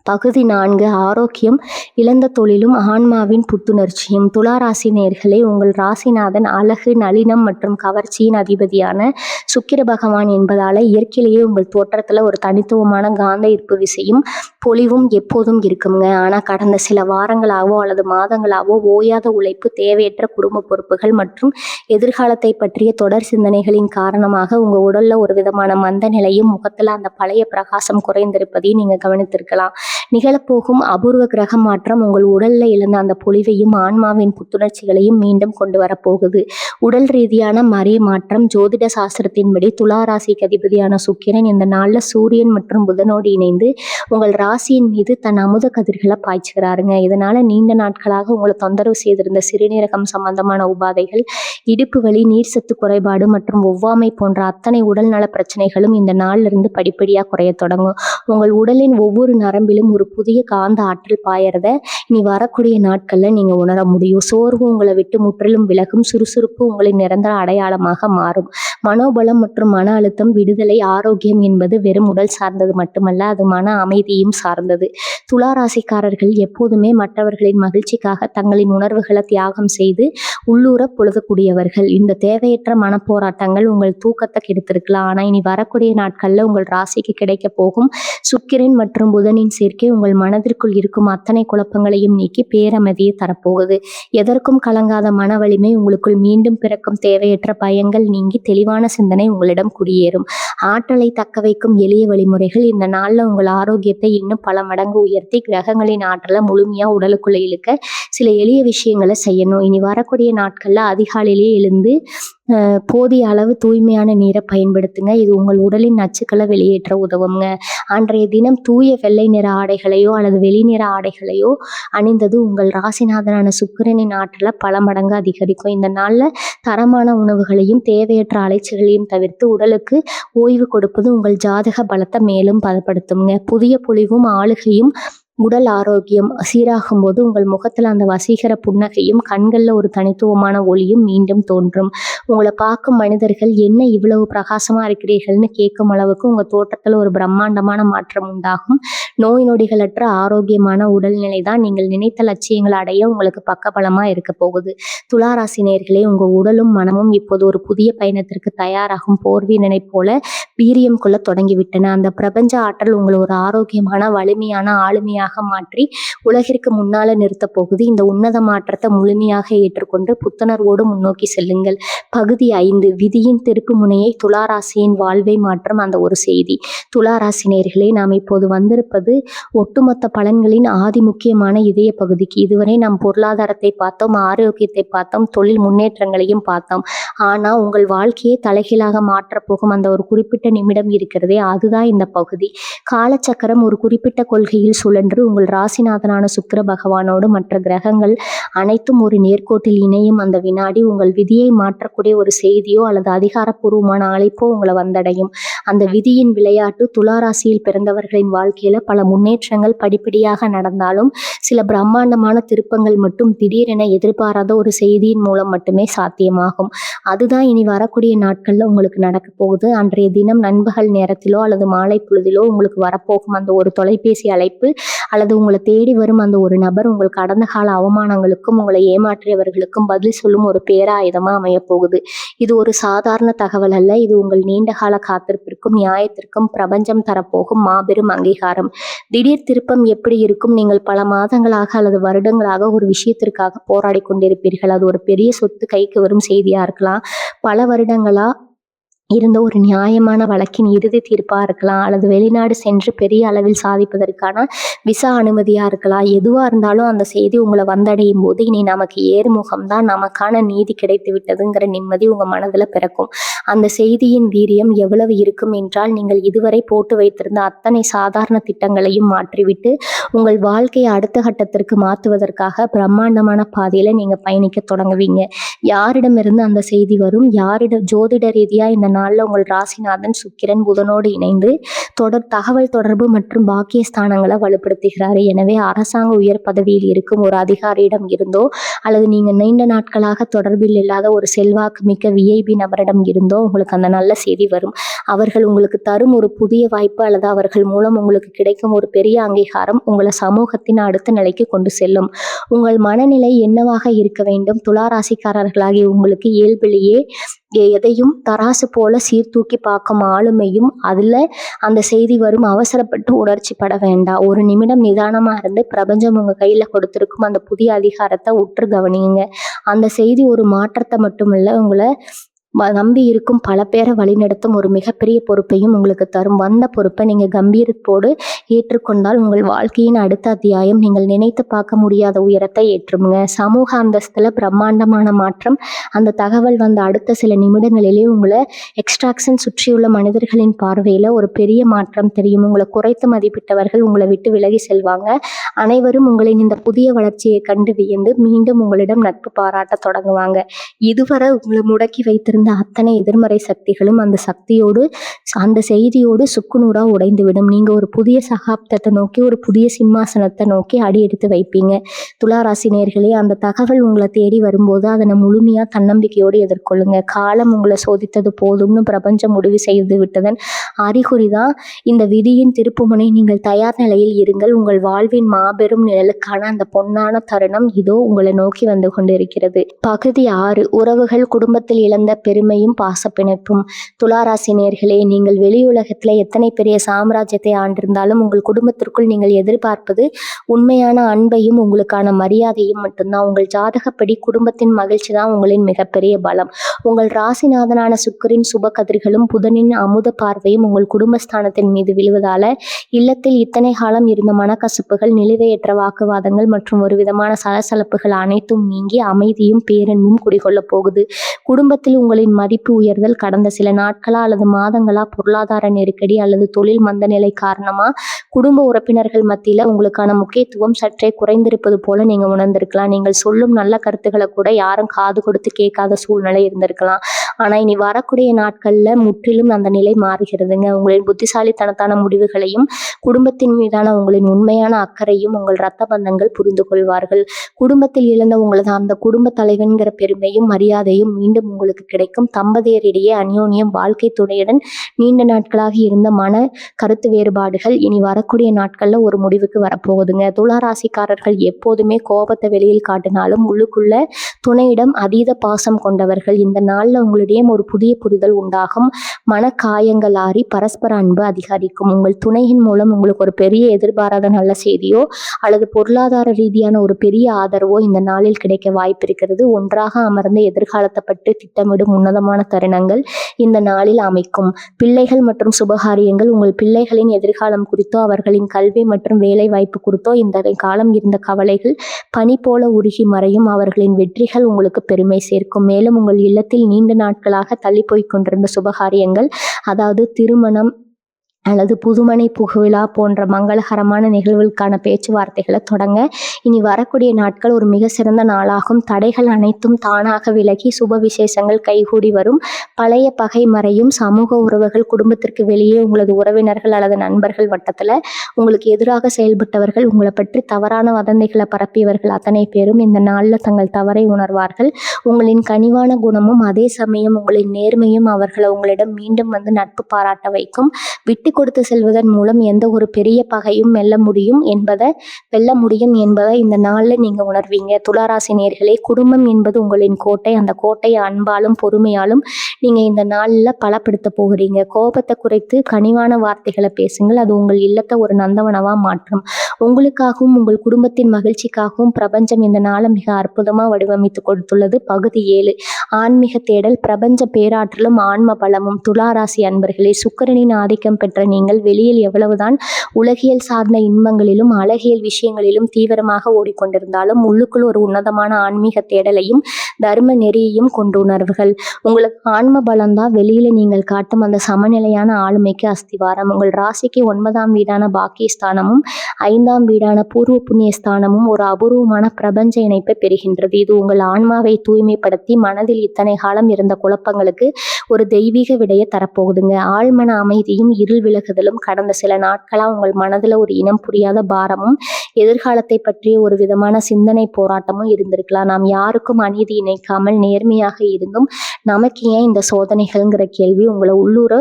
பகுதி 4. ஆரோக்கியம். இழந்த தொழிலும் ஆன்மாவின் புத்துணர்ச்சியும். துளாராசி நேயர்களே, உங்கள் ராசிநாதன் அழகு, நளினம் மற்றும் கவர்ச்சியின் அதிபதியான சுக்கிர பகவான் என்பதால இயற்கையிலேயே உங்கள் தோற்றத்துல ஒரு தனித்துவமான காந்த ஈர்ப்பு விசையும் பொலிவும் எப்போதும் இருக்குங்க. ஆனா கடந்த சில வாரங்களாவோ அல்லது மாதங்களாவோ ஓயாத உழைப்பு, தேவையற்ற குடும்ப பொறுப்புகள் மற்றும் எதிர்காலத்தை பற்றிய தொடர் சிந்தனைகளின் காரணமாக உங்க உடல்ல ஒரு விதமான மந்த நிலையும், முகத்துல அந்த பழைய பிரகாசம் குறைந்திருப்பதையும் நீங்க கவனித்திருக்கலாம். நிகழப்போகும் அபூர்வ கிரக மாற்றம் உங்கள் உடல்ல இழந்த அந்த பொலிவையும் ஆன்மாவின் புத்துணர்ச்சிகளையும் மீண்டும் கொண்டு வரப்போகுது. உடல் ரீதியான மறை மாற்றம். ஜோதிட சாஸ்திரத்தின்படி துளாராசிக்கு அதிபதியான சுக்கிரன் இந்த நாள்ல சூரியன் மற்றும் புதனோடு இணைந்து உங்கள் ராசியின் மீது தன் அமுத கதிர்களை பாய்ச்சுகிறாருங்க. இதனால நீண்ட நாட்களாக உங்களை தொந்தரவு செய்திருந்த சிறுநீரகம் சம்பந்தமான உபாதைகள், இடுப்பு வலி, நீர் சத்து குறைபாடு மற்றும் ஒவ்வாமை போன்ற அத்தனை உடல் நல பிரச்சனைகளும் இந்த நாள்ல இருந்து படிப்படியா குறைய தொடங்கும். உங்கள் உடலின் ஒவ்வொரு நரம்பிலும் ஒரு புதிய காந்த ஆற்றல் பாயறத இனி வரக்கூடிய நாட்கள்ல நீங்க உணர முடியும். சோர்வு உங்களை விட்டு முற்றிலும் விலகும். சுறுசுறுப்பு உங்களின் நிரந்தர அடையாளமாக மாறும். மனோபலம் மற்றும் மன அழுத்தம் விடுதலை. ஆரோக்கியம் என்பது வெறும் உடல் சார்ந்தது மட்டுமல்ல, அது மன அமைதியும் சார்ந்தது. துளாராசிக்காரர்கள் எப்போதுமே மற்றவர்களின் மகிழ்ச்சிக்காக தங்களின் உணர்வுகளை தியாகம் செய்து உள்ளூர பொழுதக்கூடியவர்கள். இந்த தேவையற்ற மனப்போராட்டங்கள் உங்கள் தூக்கத்தை கெடுத்திருக்கலாம். ஆனா இனி வரக்கூடிய நாட்கள்ல உங்கள் ராசிக்கு கிடைக்க போகும் சுக்கிரன் மற்றும் புதனின் சேர்க்கை உங்கள் மனதிற்குள் இருக்கும் அத்தனை குழப்பங்களையும் நீக்கி பேரமதியை தரப்போகுது. எதற்கும் கலங்காத மன வலிமை உங்களுக்குள் மீண்டும் பிறக்கும். தேவையற்ற பயங்கள் நீங்கி தெளிவான சிந்தனை உங்களிடம் குடியேறும். ஆற்றலை தக்க வைக்கும் எளிய வழிமுறைகள். இந்த நாள்ல உங்கள் ஆரோக்கியத்தை இன்னும் பல மடங்கு உயர்த்தி கிரகங்களின் ஆற்றலை முழுமையா உடலுக்குள்ள இழுக்க சில எளிய விஷயங்களை செய்யணும். இனி வரக்கூடிய நாட்கள்ல அதிகாலையிலேயே எழுந்து போதிய அளவு தூய்மையான நீரை பயன்படுத்துங்க. இது உங்கள் உடலின் நச்சுக்களை வெளியேற்ற உதவுங்க. அன்றைய தினம் தூய வெள்ளை நிற ஆடைகளையோ அல்லது வெளிநிற ஆடைகளையோ அணிந்தது உங்கள் ராசிநாதனான சுக்கிரனின் ஆற்றலை பல மடங்கு அதிகரிக்கும். இந்த நாள்ல தரமான உணவுகளையும் தேவையற்ற அலைச்சல்களையும் தவிர்த்து உடலுக்கு ஓய்வு கொடுப்பது உங்கள் ஜாதக பலத்தை மேலும் பலப்படுத்துங்க. புதிய பொலிவும் ஆளுகையும் உடல் ஆரோக்கியம் சீராகும்போது உங்கள் முகத்துல அந்த வசீகர புன்னகையும் கண்கள்ல ஒரு தனித்துவமான ஒளியும் மீண்டும் தோன்றும். உங்களை பார்க்கும் மனிதர்கள் என்ன இவ்வளவு பிரகாசமா இருக்கிறீர்கள்னு கேட்கும் அளவுக்கு உங்க தோற்றத்துல ஒரு பிரம்மாண்டமான மாற்றம் உண்டாகும். நோய் நொடிகளற்ற ஆரோக்கியமான உடல்நிலை தான் நீங்கள் நினைத்த லட்சியங்களை அடைய உங்களுக்கு பக்கபலமா இருக்க போகுது. துளாராசி நேயர்களே, உங்க உடலும் மனமும் இப்போது ஒரு புதிய பயணத்திற்கு தயாராகும் போர் வீரனை போல வீரியம் கொள்ள தொடங்கிவிட்டன. அந்த பிரபஞ்ச ஆற்றல் உங்களை ஒரு ஆரோக்கியமான வலிமையான ஆளுமையாக மாற்றி உலகிற்கு முன்னால நிறுத்த போகுது. இந்த உன்னத மாற்றத்தை முழுமையாக ஏற்றுக்கொண்டு புத்துணர்வோடு முன்னோக்கி செல்லுங்கள். பகுதி 5, விதியின் திருப்பு முனையை துளாராசியின் வாழ்வை மாற்றம் அந்த ஒரு செய்தி. துளாராசி நேயர்களே, நாம் இப்போது வந்திருப்பது ஒட்டுமொத்த பலன்களின் ஆதி முக்கியமான இதய பகுதிக்கு. இதுவரை நாம் பொருளாதாரத்தை பார்த்தோம், ஆரோக்கியத்தை பார்த்தோம், தொழில் முன்னேற்றங்களையும் பார்த்தோம். ஆனா உங்கள் வாழ்க்கையை தலைகீழாக மாற்றப்போகும் அந்த ஒரு குறிப்பிட்ட நிமிடம் இருக்கிறதே, அதுதான் இந்த பகுதி. காலச்சக்கரம் ஒரு குறிப்பிட்ட கொள்கையில் சுழன்று உங்கள் ராசிநாதனான சுக்கிர பகவானோடு மற்ற கிரகங்கள் அனைத்தும் ஒரு நேர்கோட்டில் இணையும் அந்த வினாடி உங்கள் விதியை மாற்றக்கூடிய ஒரு செய்தியோ அல்லது அதிகாரப்பூர்வமான அழைப்போ உங்களை வந்தடையும். அந்த விதியின் விளையாட்டு துளாராசியில் பிறந்தவர்களின் வாழ்க்கையில பல முன்னேற்றங்கள் படிப்படியாக நடந்தாலும் சில பிரம்மாண்டமான திருப்பங்கள் மட்டும் திடீரென எதிர்பாராத ஒரு செய்தியின் மூலம் மட்டுமே சாத்தியமாகும். அதுதான் இனி வரக்கூடிய நாட்கள்ல உங்களுக்கு நடக்க போகுது. அன்றைய தினம் நண்பகல் நேரத்திலோ அல்லது மாலை பொழுதிலோ உங்களுக்கு வரப்போகும் அந்த ஒரு தொலைபேசி அழைப்பு அல்லது உங்களை தேடி வரும் அந்த ஒரு நபர் உங்கள் கடந்த கால அவமானங்களுக்கும் உங்களை ஏமாற்றியவர்களுக்கும் பதில் சொல்லும் ஒரு பேராயுதமா அமைய போகுது. இது ஒரு சாதாரண தகவல் அல்ல. இது உங்கள் நீண்ட கால காத்திருப்பிற்கும் நியாயத்திற்கும் பிரபஞ்சம் தரப்போகும் மாபெரும் அங்கீகாரம். திடீர் திருப்பம் எப்படி இருக்கும்? நீங்கள் பல மாதங்களாக அல்லது வருடங்களாக ஒரு விஷயத்திற்காக போராடி கொண்டிருப்பீர்கள். அது ஒரு பெரிய சொத்து கைக்கு வரும் செய்தியா இருக்கலாம், பல வருடங்களா இருந்த ஒரு நியாயமான வழக்கின் இறுதி தீர்ப்பா இருக்கலாம், அல்லது வெளிநாடு சென்று பெரிய அளவில் சாதிப்பதற்கான விசா அனுமதியா இருக்கலாம். எதுவா இருந்தாலும் அந்த செய்தி உங்களை வந்தடையும் போது இனி நமக்கு ஏறுமுகம்தான், நமக்கான நீதி கிடைத்து விட்டதுங்கிற நிம்மதி உங்க மனதுல பிறக்கும். அந்த செய்தியின் வீரியம் எவ்வளவு இருக்கும் என்றால், நீங்கள் இதுவரை போட்டு வைத்திருந்த அத்தனை சாதாரண திட்டங்களையும் மாற்றிவிட்டு உங்கள் வாழ்க்கையை அடுத்த கட்டத்திற்கு மாற்றுவதற்காக பிரம்மாண்டமான பாதையில நீங்க பயணிக்க தொடங்குவீங்க. யாரிடமிருந்து அந்த செய்தி வரும்? ஜோதிட ரீதியா இந்த நாள்ல உங்கள் ராசிநாதன் சுக்கிரன் புதனோடு இணைந்து தகவல் தொடர்பு மற்றும் பாக்கிய ஸ்தானங்களை வலுப்படுத்துகிறாரு. எனவே அரசாங்க உயர் பதவியில் இருக்கும் ஒரு அதிகாரியிடம் இருந்தோ அல்லது நீங்க நீண்ட நாட்களாக தொடர்பில் இல்லாத ஒரு செல்வாக்கு மிக்க விஐபி நபரிடம் இருந்தோ உங்களுக்கு அந்த நல்ல செய்தி வரும். அவர்கள் உங்களுக்கு தரும் ஒரு புதிய வாய்ப்பு அல்லது அவர்கள் மூலம் உங்களுக்கு கிடைக்கும் ஒரு பெரிய அங்கீகாரம் உங்களை சமூகத்தின் அடுத்த நிலைக்கு கொண்டு செல்லும். உங்கள் மனநிலை என்னவாக இருக்க வேண்டும்? துளாராசிக்காரர்களாகிய உங்களுக்கு இயல்பிலேயே எதையும் தராசு போல சீர்தூக்கி பார்க்கும் ஆளுமையும் அதுல அந்த செய்தி வரும். அவசரப்பட்டு உணர்ச்சி பட வேண்டாம். ஒரு நிமிடம் நிதானமா இருந்து பிரபஞ்சம் உங்க கையில கொடுத்திருக்கும் அந்த புதிய அதிகாரத்தை உற்று கவனியுங்க. அந்த செய்தி ஒரு மாற்றத்தை மட்டுமல்ல, உங்களை நம்பி இருக்கும் பல பேரை வழிநடத்தும் ஒரு மிகப்பெரிய பொறுப்பையும் உங்களுக்கு தரும். வந்த பொறுப்பை நீங்க கம்பீரத்தோடு ஏற்றுக்கொண்டால் உங்கள் வாழ்க்கையின் அடுத்த அத்தியாயம் நீங்கள் நினைத்து பார்க்க முடியாத உயரத்தை ஏற்றுமுங்க. சமூக அந்தஸ்துல பிரம்மாண்டமான மாற்றம். அந்த தகவல் வந்த அடுத்த சில நிமிடங்களிலே உங்களை எக்ஸ்ட்ராக்ஷன் சுற்றியுள்ள மனிதர்களின் பார்வையில ஒரு பெரிய மாற்றம் தெரியும். உங்களை குறைத்து மதிப்பிட்டவர்கள் உங்களை விட்டு விலகி செல்வாங்க. அனைவரும் உங்களின் இந்த புதிய வளர்ச்சியை கண்டு வியந்து மீண்டும் உங்களிடம் நட்பு பாராட்ட தொடங்குவாங்க. இதுவரை உங்களை முடக்கி வைத்திருந்த அத்தனை எதிர்மறை சக்திகளும் அந்த செய்தியோடு சுக்குநூறா உடைந்துவிடும். நீங்க ஒரு புதிய சகாப்தத்தை நோக்கி, ஒரு புதிய சிம்மாசனத்தை நோக்கி அடி எடுத்து வைப்பீங்க. துளாராசி நேயர்களே, அந்த தகவல் உங்களை தேடி வரும்போது அதனை முழுமையா தன்னம்பிக்கையோடு எதிர்கொள்ளுங்க. காலம் உங்களை சோதித்தது போதும்னு பிரபஞ்சம் முடிவு செய்து விட்டதன் அறிகுறிதான் இந்த விதியின் திருப்புமுனை. நீங்கள் தயார் நிலையில் இருங்கள். உங்கள் வாழ்வின் மாபெரும் நிழலுக்கான அந்த பொன்னான தருணம் இதோ உங்களை நோக்கி வந்து கொண்டிருக்கிறது. பகுதி 6, உறவுகள், குடும்பத்தில் இழந்த பெருமையும் பாசப்பிணைப்பும். துளாராசி நேயர்களே, நீங்கள் வெளியுலகத்துல எத்தனை பெரிய சாம்ராஜ்யத்தை ஆண்டிருந்தாலும் உங்கள் குடும்பத்திற்குள் நீங்கள் எதிர்பார்ப்பது உண்மையான அன்பையும் உங்களுக்கான மரியாதையும் மட்டும்தான். உங்கள் ஜாதகப்படி குடும்பத்தின் மகிழ்ச்சி தான் உங்களின் மிகப்பெரிய பலம். உங்கள் ராசிநாதனான சுக்கிரனின் சுப கதிர்களும் புதனின் அமுத பார்வையும் உங்கள் குடும்பஸ்தானத்தின் மீது விழுவதால இல்லத்தில் இத்தனை காலம் இருந்த மனக்கசப்புகள், நிலுவையற்ற வாக்குவாதங்கள் மற்றும் ஒரு விதமான சலசலப்புகள் அனைத்தும் நீங்கி அமைதியும் பேரன்பும் குடிகொள்ள போகுது. குடும்பத்தில் உங்களின் பொருட்களின் மதிப்பு உயர்தல், கடந்த சில நாட்களா அல்லது மாதங்களா பொருளாதார நெருக்கடி அல்லது தொழில் மந்தநிலை காரணமா குடும்ப உறுப்பினர்கள் மத்தியில உங்களுக்கான முக்கியத்துவம் சற்றே குறைந்திருப்பது போல நீங்க உணர்ந்திருக்கலாம். நீங்கள் சொல்லும் நல்ல கருத்துக்களை கூட யாரும் காது கொடுத்து கேட்காத சூழ்நிலை இருந்திருக்கலாம். ஆனா இனி வரக்கூடிய நாட்கள்ல முற்றிலும் அந்த நிலை மாறுகிறதுங்க. உங்களின் புத்திசாலித்தனத்தான முடிவுகளையும் குடும்பத்தின் மீதான உங்களின் உண்மையான அக்கறையும் உங்கள் இரத்த பந்தங்கள் புரிந்து கொள்வார்கள். குடும்பத்தில் இழந்த உங்களது அந்த குடும்ப தலைவன்கிற பெருமையும் மரியாதையும் மீண்டும் உங்களுக்கு கிடைக்கும். தம்பதியரிடையே அந்யோன்யம், வாழ்க்கை துணையுடன் நீண்ட நாட்களாக இருந்த மன கருத்து வேறுபாடுகள் இனி வரக்கூடிய நாட்கள்ல ஒரு முடிவுக்கு வரப்போகுதுங்க. துலா ராசிக்காரர்கள் எப்போதுமே கோபத்தை வெளியில் காட்டினாலும் உள்ளுக்குள்ள துணையிடம் அதீத பாசம் கொண்டவர்கள். இந்த நாள்ல உங்களிடையே ஒரு புதிய புரிதல் உண்டாகும். மனக்காயங்கள் ஆறி பரஸ்பர அன்பு அதிகரிக்கும். உங்கள் துணையின் மூலம் உங்களுக்கு ஒரு பெரிய எதிர்பாராத நல்ல செய்தியோ அல்லது பொருளாதார ரீதியான ஒரு பெரிய ஆதரவோ இந்த நாளில் கிடைக்க வாய்ப்பு இருக்கிறது. ஒன்றாக அமர்ந்து எதிர்காலத்தை பற்றி திட்டமிடும் உன்னதமான தருணங்கள் இந்த நாளில் அமைக்கும். பிள்ளைகள் மற்றும் சுபகாரியங்கள், உங்கள் பிள்ளைகளின் எதிர்காலம் குறித்தோ அவர்களின் கல்வி மற்றும் வேலை வாய்ப்பு குறித்தோ இந்த காலம் இருந்த கவலைகள் பனி போல உருகி மறையும். அவர்களின் வெற்றிகள் உங்களுக்கு பெருமை சேர்க்கும். மேலும் உங்கள் இல்லத்தில் நீண்ட நாட்களாக தள்ளி போய் கொண்டிருந்த சுபகாரியங்கள், அதாவது திருமணம் அல்லது புதுமனை புகுவிழா போன்ற மங்களகரமான நிகழ்வுகளுக்கான பேச்சுவார்த்தைகளை தொடங்க இனி வரக்கூடிய நாட்கள் ஒரு மிக சிறந்த நாளாகும். தடைகள் அனைத்தும் தானாக விலகி சுப விசேஷங்கள் கைகூடி வரும். பழைய பகை மறையும். சமூக உறவுகள், குடும்பத்திற்கு வெளியே உங்களது உறவினர்கள் அல்லது நண்பர்கள் வட்டத்தில் உங்களுக்கு எதிராக செயல்பட்டவர்கள், உங்களை பற்றி தவறான வதந்திகளை பரப்பியவர்கள் அத்தனை பேரும் இந்த நாளில் தங்கள் தவறை உணர்வார்கள். உங்களின் கனிவான குணமும் அதே சமயம் உங்களின் நேர்மையும் அவர்களை உங்களிடம் மீண்டும் வந்து நட்பு பாராட்ட வைக்கும். விட்டு கொடுத்து செல்வதன் மூலம் எந்த ஒரு பெரிய பகையும் வெல்ல முடியும் என்பதை இந்த நாளில் நீங்க உணர்வீங்க. துளாராசி நேயர்களே, குடும்பம் என்பது உங்களின் கோட்டை. அந்த கோட்டையை அன்பாலும் பொறுமையாலும் நீங்க இந்த நாளில் பலப்படுத்த போகிறீங்க. கோபத்தை குறைத்து கனிவான வார்த்தைகளை பேசுங்கள். அது உங்கள் இல்லத்தை ஒரு நந்தவனவா மாற்றும். உங்களுக்காகவும் உங்கள் குடும்பத்தின் மகிழ்ச்சிக்காகவும் பிரபஞ்சம் இந்த நாளை மிக அற்புதமா வடிவமைத்து கொடுத்துள்ளது. பகுதி 7, ஆன்மீக தேடல், பிரபஞ்ச பேராற்றலும் ஆன்ம பலமும். துளாராசி அன்பர்களே, சுக்கிரனின் ஆதிக்கம் பெற்ற நீங்கள் வெளியில் எவ்வளவுதான் உலகியல் சார்ந்த இன்பங்களிலும் அழகியல் விஷயங்களிலும் தீவிரமாக ஓடிக்கொண்டிருந்தாலும் உள்ளுக்குள் ஒரு உன்னதமான ஆன்மீக தேடலையும் தர்ம நெறியையும் கொண்டு உணர்வுகள். உங்களுக்கு ஆன்ம பலம்தான் வெளியில நீங்கள் காட்டும் அந்த சமநிலையான ஆளுமைக்கு அஸ்திவாரம். உங்கள் ராசிக்கு 9ஆம் வீடான பாக்கியஸ்தானமும் 5ஆம் வீடான பூர்வ புண்ணிய ஸ்தானமும் ஒரு அபூர்வமான பிரபஞ்ச இணைப்பை பெறுகின்றது. இது உங்கள் ஆன்மாவை தூய்மைப்படுத்தி மனதில் இத்தனை காலம் இருந்த குழப்பங்களுக்கு ஒரு தெய்வீக விடையை தரப்போகுதுங்க. ஆழ்மன அமைதியும் இருள் விலகுதலும். கடந்த சில நாட்களா உங்கள் மனதுல ஒரு இனம் புரியாத பாரமும் எதிர்காலத்தை பற்றிய ஒரு விதமான சிந்தனை போராட்டமும் இருந்திருக்கலாம். நாம் யாருக்கும் அநீதி இணைக்காமல் நேர்மையாக இருந்தும் நமக்கு ஏன் இந்த சோதனைகள்ங்கிற கேள்வி உங்களை உள்ளூர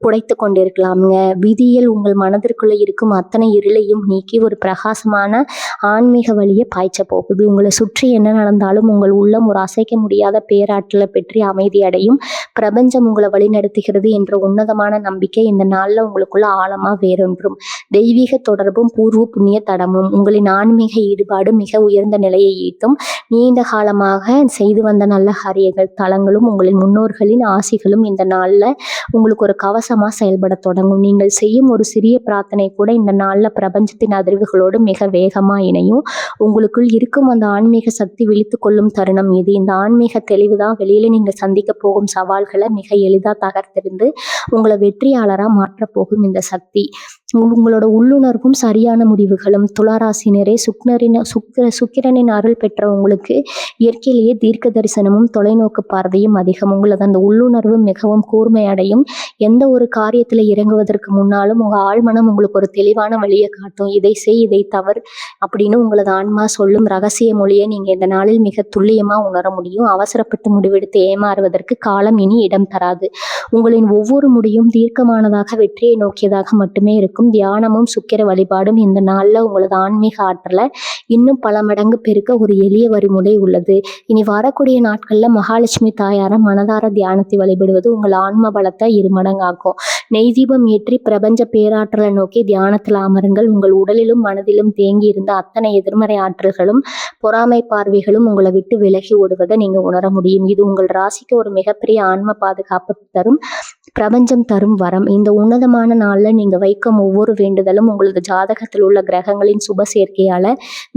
புடைத்து கொண்டிருக்கலாம்ங்க. விதியில் உங்கள் மனதிற்குள்ள இருக்கும் அத்தனை இருளையும் நீக்கி ஒரு பிரகாசமான ஆன்மீக வழியை பாய்ச்ச போகுது. உங்களை சுற்றி என்ன நடந்தாலும் உங்கள் உள்ளம் ஒரு அசைக்க முடியாத பேராற்றலை பெற்றி அமைதி அடையும். பிரபஞ்சம் உங்களை வழிநடத்துகிறது என்ற உன்னதமான நம்பிக்கை இந்த நாள்ல உங்களுக்குள்ள ஆழமா வேறொன்றும். தெய்வீக தொடர்பும் பூர்வ புண்ணிய தடமும். உங்களின் ஆன்மீக ஈடுபாடு மிக உயர்ந்த நிலையை ஈட்டும். நீண்ட காலமாக செய்து வந்த நல்ல காரியங்கள் தலங்களும் உங்களின் முன்னோர்களின் ஆசிகளும் இந்த நாள்ல உங்களுக்கு ஒரு கவசமா செயல்பட தொடங்கும். நீங்கள் செய்யும் ஒரு சிறிய பிரார்த்தனை கூட இந்த நாள்ல பிரபஞ்சத்தின் அதிர்வுகளோடு மிக வேகமா இணையும். உங்களுக்குள் இருக்கும் அந்த ஆன்மீக சக்தி விழித்து கொள்ளும் தருணம் இது. இந்த ஆன்மீக தெளிவுதான் வெளியில நீங்க சந்திக்க போகும் சவால்களை மிக எளிதா தகர்த்தெறிந்து உங்களை வெற்றியாளரா மாற்ற போகும் இந்த சக்தி. உங்களோட உள்ளுணர்வும் சரியான முடிவுகளும். துளாராசினரே, சுக்கிரனின் அருள் பெற்ற உங்களுக்கு இயற்கையிலேயே தீர்க்க தரிசனமும் தொலைநோக்கு பார்வையும் அதிகம். உங்களது அந்த உள்ளுணர்வு மிகவும் கூர்மை அடையும். எந்த ஒரு காரியத்துல இறங்குவதற்கு முன்னாலும் உங்க ஆழ்மனம் உங்களுக்கு ஒரு தெளிவான வழியை காட்டும். இதை செய், இதை தவறு அப்படின்னு உங்களது ஆன்மா சொல்லும் ரகசிய மொழியை நீங்க இந்த நாளில் மிக துல்லியமா உணர முடியும். அவசரப்பட்டு முடிவெடுத்து ஏமாறுவதற்கு காலம் இனி இடம் தராது. உங்களின் ஒவ்வொரு முடியும் தீர்க்கமானதாக வெற்றியை நோக்கியதாக மட்டுமே இருக்கும். தியானமும் சுக்கிர வழிபாடும் இந்த நாள்ல உங்களது ஆன்மீக ஆற்றலை இன்னும் பல மடங்கு பெருக்க ஒரு எளிய வழிமுறை உள்ளது. இனி வரக்கூடிய நாட்கள்ல மகாலட்சுமி தாயார மனதார தியானத்தை வழிபடுவது உங்கள் ஆன்ம பலத்தை இருமடங்காக்கும். நெய் தீபம் ஏற்றி பிரபஞ்ச பேராற்றலை நோக்கி தியானத்தில் அமருங்கள். உங்கள் உடலிலும் மனதிலும் தேங்கி இருந்த அத்தனை எதிர்மறை ஆற்றல்களும் பொறாமை பார்வைகளும் உங்களை விட்டு விலகி ஓடுவதை நீங்க உணர முடியும். இது உங்கள் ராசிக்கு ஒரு மிகப்பெரிய ஆன்ம பாதுகாப்பு தரும். பிரபஞ்சம் தரும் வரம். இந்த உன்னதமான நாள்ல நீங்க வைக்கும் ஒவ்வொரு வேண்டுதலும் உங்களது ஜாதகத்தில் உள்ள கிரகங்களின் சுப சேர்க்கையால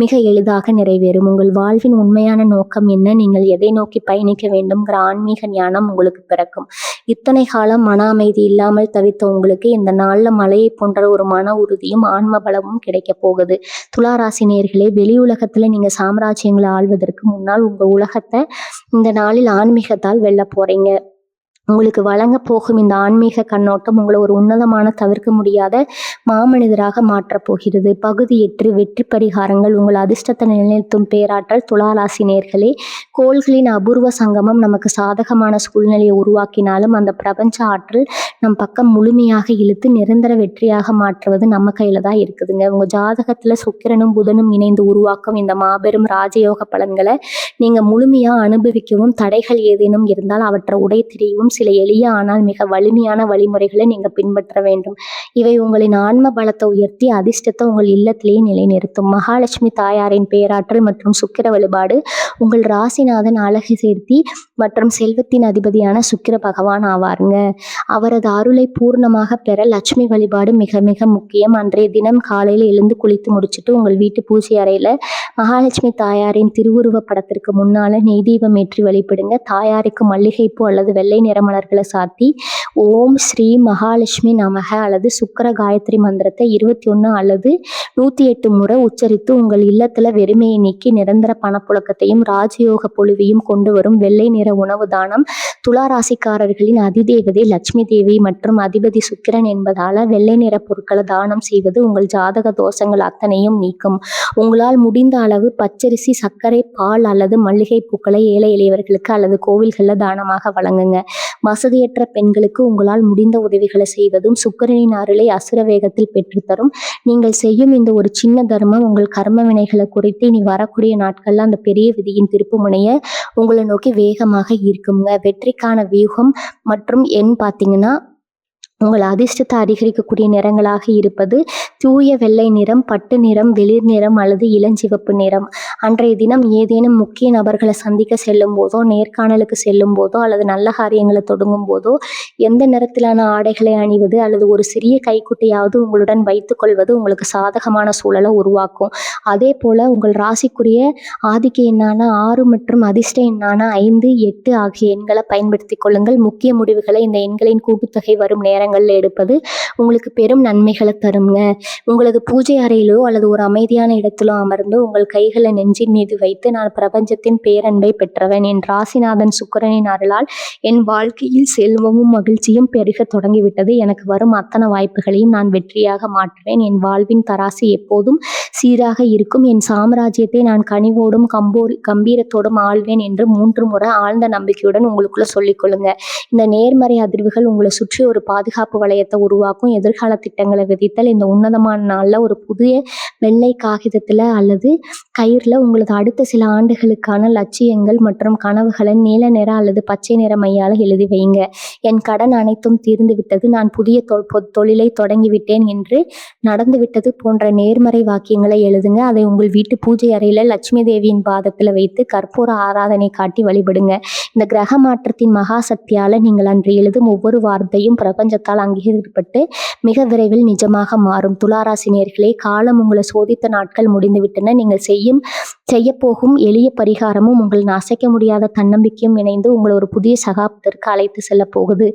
மிக எளிதாக நிறைவேறும். உங்கள் வாழ்வின் உண்மையான நோக்கம் என்ன, நீங்கள் எதை நோக்கி பயணிக்க வேண்டும்ங்கிற ஆன்மீக ஞானம் உங்களுக்கு பிறக்கும். இத்தனை காலம் மன அமைதி இல்லாமல் தவித்த உங்களுக்கு இந்த நாள்ல மலையை போன்ற ஒரு மன உறுதியும் ஆன்ம பலமும் கிடைக்க போகுது. துளாராசி நேயர்களே, வெளி உலகத்துல நீங்க சாம்ராஜ்யங்களை ஆள்வதற்கு முன்னால் உங்க உலகத்தை இந்த நாளில் ஆன்மீகத்தால் வெல்ல போறீங்க. உங்களுக்கு வழங்க போகும் இந்த ஆன்மீக கண்ணோட்டம் உங்களை ஒரு உன்னதமான தவிர்க்க முடியாத மாமனிதராக மாற்றப் போகிறது. பகுதி 8 வெற்றி பரிகாரங்கள். உங்கள் அதிர்ஷ்டத்தை நிலைநிறுத்தும் பேராற்றல். துளாராசி நேயர்களே, கோள்களின் அபூர்வ சங்கமம் நமக்கு சாதகமான சூழ்நிலையை உருவாக்கினாலும் அந்த பிரபஞ்ச ஆற்றல் நம் பக்கம் முழுமையாக இழுத்து நிரந்தர வெற்றியாக மாற்றுவது நம்ம கையில தான் இருக்குதுங்க. உங்க ஜாதகத்துல சுக்கிரனும் புதனும் இணைந்து உருவாக்கும் இந்த மாபெரும் ராஜயோக பலன்களை நீங்க முழுமையா அனுபவிக்கவும், தடைகள் ஏதேனும் இருந்தால் அவற்றை உடை தெரியவும் சில எளிய ஆனால் மிக வலிமையான வழிமுறைகளை நீங்க பின்பற்ற வேண்டும். இவை உங்களின் ஆன்ம பலத்தை உயர்த்தி அதிர்ஷ்டத்தை உங்கள் இல்லத்திலேயே நிலைநிறுத்தும். மகாலட்சுமி தாயாரின் பேராற்றல் மற்றும் சுக்கிர வழிபாடு. உங்கள் ராசிநாதன் அழகு சேர்த்தி மற்றும் செல்வத்தின் அதிபதியான சுக்கிர பகவான் ஆவாருங்க. அவரது அருளை பூர்ணமாக பெற லட்சுமி வழிபாடு மிக மிக முக்கியம். அன்றைய தினம் காலையில் எழுந்து குளித்து முடிச்சுட்டு உங்கள் வீட்டு பூஜை அறையில மகாலட்சுமி தாயாரின் திருவுருவ படத்திற்கு முன்னால நெய் தீபம் ஏற்றி வழிபடுங்க. தாயாருக்கு மல்லிகைப்பூ அல்லது வெள்ளை நிற மலர்களை சாத்தி ஓம் ஸ்ரீ மகாலட்சுமி நமக அல்லது சுக்கர காயத்ரி மந்திரத்தை 21 அல்லது 108 முறை உச்சரித்து உங்கள் இல்லத்துல வெறுமையை நீக்கி நிரந்தர பணப்புழக்கத்தையும் ராஜயோக பொலிவையும் கொண்டு வரும் வெள்ளை நிற உணவு தானம். துளாராசிக்காரர்களின் அதிதேவதை லட்சுமி தேவி மற்றும் அதிபதி சுக்கிரன் என்பதால வெள்ளை நிற பொருட்களை தானம் செய்வது உங்கள் ஜாதக தோஷங்கள் அத்தனையும் நீக்கும். உங்களால் முடிந்த அளவு பச்சரிசி, சர்க்கரை, பால் அல்லது மல்லிகை பூக்களை ஏழை எளியவர்களுக்கு அல்லது கோவில்களில் தானமாக வழங்குங்க. வசதியற்ற பெண்களுக்கு உங்களால் முடிந்த உதவிகளை செய்வதும் சுக்கிரனின் அருளை அசுர வேகத்தில் பெற்றுத்தரும். நீங்கள் செய்யும் இந்த ஒரு சின்ன தர்மம் உங்கள் கர்ம வினைகளை குறைத்து இனி வரக்கூடிய நாட்கள்ல அந்த பெரிய விதியின் திருப்பு முனைய உங்களை நோக்கி வேகமாக ஈர்க்குங்க. வெற்றிக்கான வியூகம் மற்றும் எண் பார்த்தீங்கன்னா, உங்கள் அதிர்ஷ்டத்தை அதிகரிக்கக்கூடிய நிறங்களாக இருப்பது தூய வெள்ளை நிறம், பட்டு நிறம், வெளிர் நிறம் அல்லது இளஞ்சிவப்பு நிறம். அன்றைய தினம் ஏதேனும் முக்கிய நபர்களை சந்திக்க செல்லும் போதோ, நேர்காணலுக்கு செல்லும் போதோ அல்லது நல்ல காரியங்களை தொடங்கும் போதோ எந்த நிறத்திலான ஆடைகளை அணிவது அல்லது ஒரு சிறிய கைக்குட்டையாவது உங்களுடன் வைத்துக் கொள்வது உங்களுக்கு சாதகமான சூழலை உருவாக்கும். அதே போல உங்கள் ராசிக்குரிய ஆதிக்க எண்ணான 6 மற்றும் அதிர்ஷ்ட எண்ணான 5, 8 ஆகிய எண்களை பயன்படுத்திக் கொள்ளுங்கள். முக்கிய முடிவுகளை இந்த எண்களின் கூட்டுத்தொகை வரும் நேரங்களில் எடுப்பது உங்களுக்கு பெரும் நன்மைகளை தருங்க. உங்களது பூஜை அறையிலோ அல்லது ஒரு அமைதியான இடத்திலோ அமர்ந்து உங்கள் கைகளை நெஞ்சின் மீது வைத்து, நான் பிரபஞ்சத்தின் பேரன்பை பெற்றவன், என் ராசிநாதன் சுக்கிரனின் அருளால் என் வாழ்க்கையில் செல்வமும் மகிழ்ச்சியும் பெருக தொடங்கிவிட்டது. எனக்கு வரும் அத்தனை வாய்ப்புகளையும் நான் வெற்றியாக மாற்றுவேன். என் வாழ்வின் தராசு எப்போதும் சீராக இருக்கும். என் சாம்ராஜ்யத்தை நான் கனிவோடும் கம்பீரத்தோடும் ஆள்வேன் என்று 3 முறை ஆழ்ந்த நம்பிக்கையுடன் உங்களுக்குள்ள சொல்லிக்கொள்ளுங்க. இந்த நேர்மறை அதிர்வுகள் உங்களை சுற்றி ஒரு பாதுகாப்பு வளையத்தை உருவாக்கும். எதிர்கால திட்டங்களை விதித்தல். இந்த உன்னதமான நாள்ல ஒரு புதிய வெள்ளை காகிதத்துல அல்லது கயிறுல உங்களது அடுத்த சில ஆண்டுகளுக்கான லட்சியங்கள் மற்றும் கனவுகளை நீல நிற அல்லது பச்சை நிற மையால எழுதி வைங்க. என் கடன் அனைத்தும் தீர்ந்து விட்டது, நான் புதிய தொழிலை தொடங்கிவிட்டேன் என்று நடந்துவிட்டது போன்ற நேர்மறை வாக்கியங்களை எழுதுங்க. அதை உங்கள் வீட்டு பூஜை அறையில லட்சுமி தேவியின் பாதத்துல வைத்து கற்பூர ஆராதனை காட்டி வழிபடுங்க. இந்த கிரக மாற்றத்தின் மகா சக்தியால நீங்கள் அன்று எழுதும் ஒவ்வொரு வார்த்தையும் பிரபஞ்சத்தால் அங்கீகரிக்கப்பட்டு மிக விரைவில் நிஜமாக மாறும். துளாராசி நேயர்களே, காலம் உங்களை சோதித்த நாட்கள் முடிந்துவிட்டன. நீங்கள் செய்யப்போகும் எளிய பரிகாரமும் உங்கள் அசைக்க முடியாத தன்னம்பிக்கையும் இணைந்து உங்களை ஒரு புதிய சகாப்தத்திற்கு அழைத்து செல்ல போகுது.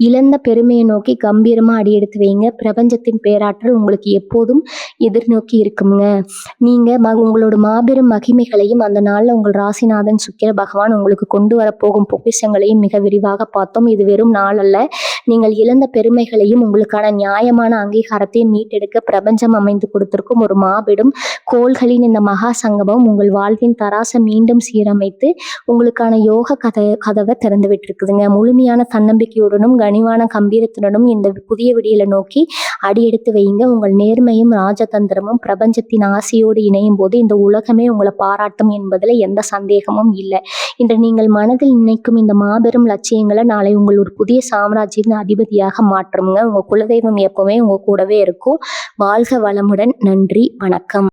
இழந்த பெருமையை நோக்கி கம்பீரமா அடியெடுத்து வைங்க. பிரபஞ்சத்தின் பேராற்றல் உங்களுக்கு எப்போதும் எதிர்நோக்கி இருக்குங்க. நீங்க உங்களோட மாபெரும் மகிமைகளையும் அந்த நாள்ல உங்கள் ராசிநாதன் சுக்கிர பகவான் உங்களுக்கு கொண்டு வரப்போகும் பொக்கிஷங்களையும் மிக விரிவாக பார்த்தோம். இது வெறும் நாள் அல்ல, நீங்கள் இழந்த பெருமைகளையும் உங்களுக்கான நியாயமான அங்கீகாரத்தையும் மீட்டெடுக்க பிரபஞ்சம் அமைந்து கொடுத்திருக்கும் ஒரு மாபெரும் கோள்களின் இந்த மகா சங்கமம் உங்கள் வாழ்வின் தராசை மீண்டும் சீரமைத்து உங்களுக்கான யோக கதவை திறந்து விட்டுருக்குதுங்க. முழுமையான தன்னம்பிக்கையுடனும் கனிவான கம்பீரத்துடனும் இந்த புதிய விடியலை நோக்கி அடியெடுத்து வைங்க. உங்கள் நேர்மையும் ராஜதந்திரமும் பிரபஞ்சத்தின் ஆசையோடு இணையும் போது இந்த உலகமே உங்களை பாராட்டும் என்பதில் எந்த சந்தேகமும் இல்லை. இன்று நீங்கள் மனதில் நினைக்கும் இந்த மாபெரும் லட்சியங்களை நாளை உங்கள் ஒரு புதிய சாம்ராஜ்யத்தின் அதிபதியாக மாற்றுங்க. உங்க குலதெய்வம் எப்பவுமே உங்க கூடவே இருக்கும். வாழ்க வளமுடன். நன்றி, வணக்கம்.